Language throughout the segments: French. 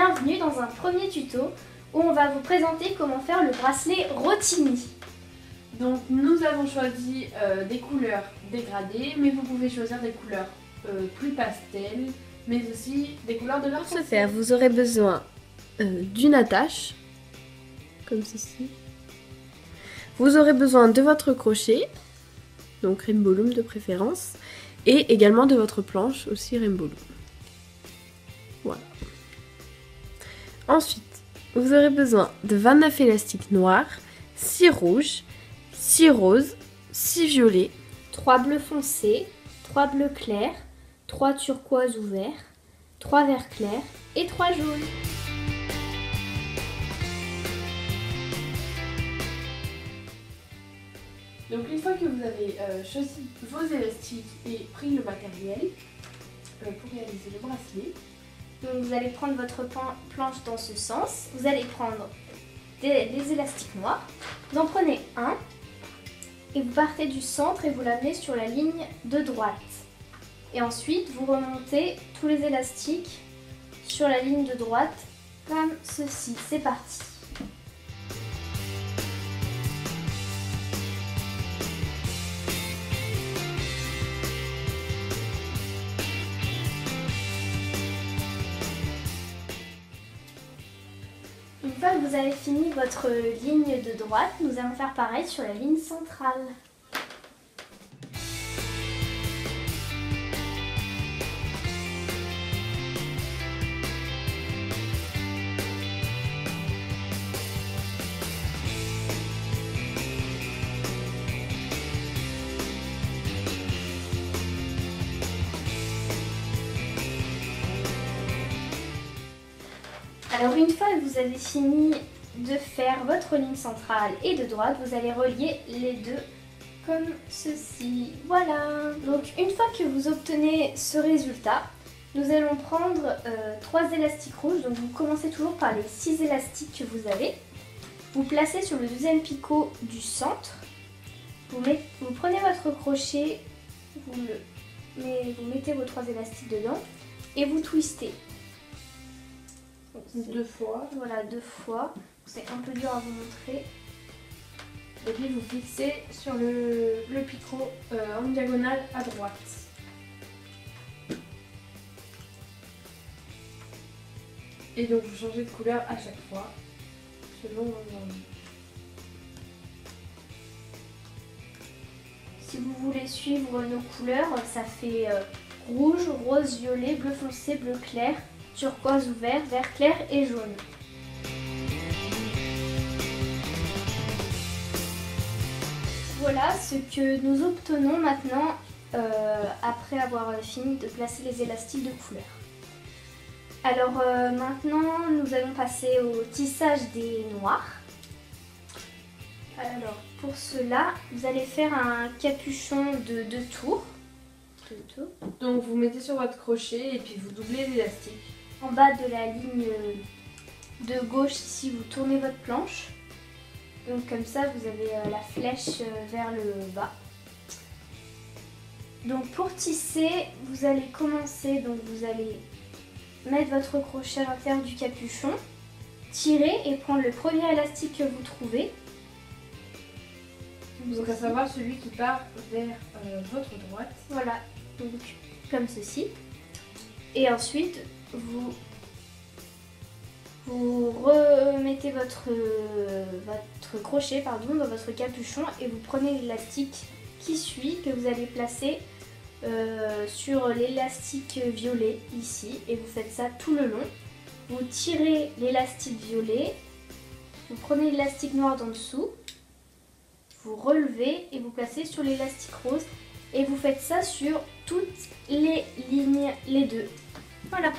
bienvenue dans un premier tuto où on va vous présenter comment faire le bracelet Rotimi. Donc nous avons choisi des couleurs dégradées, mais vous pouvez choisir des couleurs plus pastel, mais aussi des couleurs de Pour ce faire, vous aurez besoin d'une attache, comme ceci. Vous aurez besoin de votre crochet, donc Rainbow Loom de préférence, et également de votre planche, aussi Rainbow Loom. Voilà. Ensuite, vous aurez besoin de 29 élastiques noirs, 6 rouges, 6 roses, 6 violets, 3 bleus foncés, 3 bleus clairs, 3 turquoises ou verts, 3 verts clairs et 3 jaunes. Donc une fois que vous avez choisi vos élastiques et pris le matériel pour réaliser le bracelet, donc vous allez prendre votre planche dans ce sens, vous allez prendre des élastiques noirs, vous en prenez un et vous partez du centre et vous l'amenez sur la ligne de droite. Et ensuite vous remontez tous les élastiques sur la ligne de droite comme ceci. C'est parti. Une fois que vous avez fini votre ligne de droite, nous allons faire pareil sur la ligne centrale. Alors une fois que vous avez fini de faire votre ligne centrale et de droite, vous allez relier les deux comme ceci. Voilà. Donc une fois que vous obtenez ce résultat, nous allons prendre 3 élastiques rouges. Donc vous commencez toujours par les 6 élastiques que vous avez. Vous placez sur le deuxième picot du centre. Vous prenez votre crochet, vous mettez vos 3 élastiques dedans et vous twistez. 2 fois. Voilà, 2 fois. C'est un peu dur à vous montrer. Et puis vous fixez sur le picot en diagonale à droite. Et donc vous changez de couleur à chaque fois, selon l'envie. Si vous voulez suivre nos couleurs, ça fait rouge, rose, violet, bleu foncé, bleu clair, turquoise ou vert, vert clair et jaune. Voilà ce que nous obtenons maintenant après avoir fini de placer les élastiques de couleur. Alors maintenant nous allons passer au tissage des noirs. Alors pour cela vous allez faire un capuchon de 2 tours. Donc vous mettez sur votre crochet et puis vous doublez l'élastique. En bas de la ligne de gauche ici vous tournez votre planche. Donc comme ça vous avez la flèche vers le bas. Donc pour tisser vous allez commencer, donc vous allez mettre votre crochet à l'intérieur du capuchon, tirer et prendre le premier élastique que vous trouvez. Donc à savoir celui qui part vers votre droite. Voilà, donc comme ceci. Et ensuite vous remettez votre crochet dans votre capuchon et vous prenez l'élastique qui suit que vous allez placer sur l'élastique violet ici et vous faites ça tout le long. Vous tirez l'élastique violet, vous prenez l'élastique noir d'en dessous, vous relevez et vous placez sur l'élastique rose et vous faites ça sur toutes les lignes, les deux. Voilà,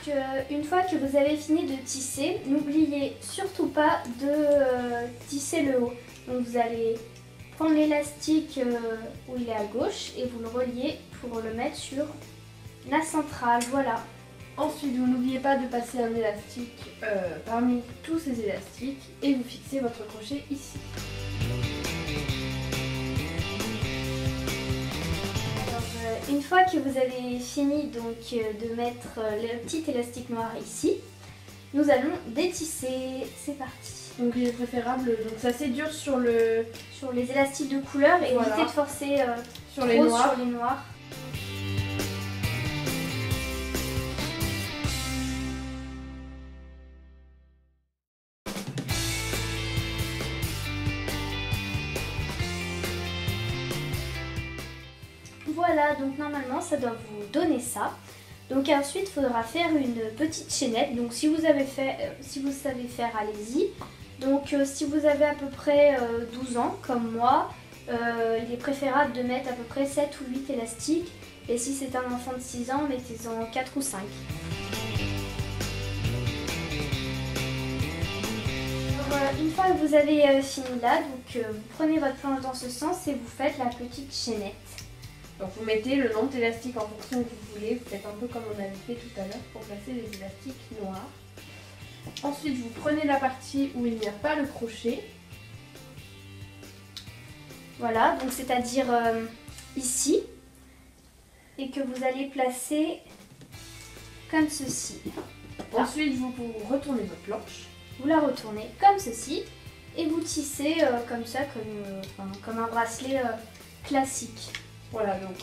une fois que vous avez fini de tisser, n'oubliez surtout pas de tisser le haut. Donc vous allez prendre l'élastique où il est à gauche et vous le reliez pour le mettre sur la centrale. Voilà. Ensuite, vous n'oubliez pas de passer un élastique parmi tous ces élastiques et vous fixez votre crochet ici. Une fois que vous avez fini donc de mettre le petit élastique noir ici, nous allons détisser. C'est parti. Donc il est préférable, donc c'est assez dur sur les élastiques de couleur et Voilà. évitez de forcer sur trop les noirs. sur les noirs. Voilà, donc normalement ça doit vous donner ça. Donc ensuite il faudra faire une petite chaînette. Donc si vous savez faire, allez-y. Donc si vous avez à peu près 12 ans comme moi, il est préférable de mettre à peu près 7 ou 8 élastiques. Et si c'est un enfant de 6 ans, mettez-en 4 ou 5. Alors, une fois que vous avez fini là, donc vous prenez votre planche dans ce sens et vous faites la petite chaînette. Donc vous mettez le nombre d'élastiques en fonction que vous voulez. Vous faites un peu comme on avait fait tout à l'heure pour placer les élastiques noirs. Ensuite vous prenez la partie où il n'y a pas le crochet. Voilà, donc c'est-à-dire ici. Et que vous allez placer comme ceci. Là. Ensuite vous retournez votre planche. Vous la retournez comme ceci. Et vous tissez comme ça, comme un bracelet classique. Voilà donc.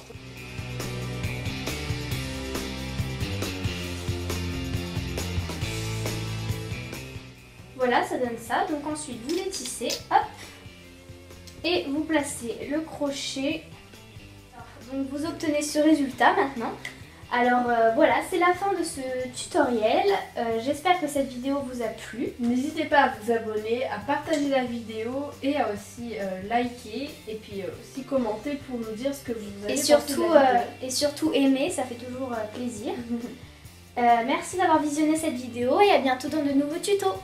Voilà, ça donne ça. Donc ensuite vous les tissez, hop, et vous placez le crochet. Donc vous obtenez ce résultat maintenant. Alors voilà, c'est la fin de ce tutoriel. J'espère que cette vidéo vous a plu. N'hésitez pas à vous abonner, à partager la vidéo et à aussi liker et puis aussi commenter pour nous dire ce que vous avez pensé de la vidéo. Et surtout aimer, ça fait toujours plaisir. Merci d'avoir visionné cette vidéo et à bientôt dans de nouveaux tutos.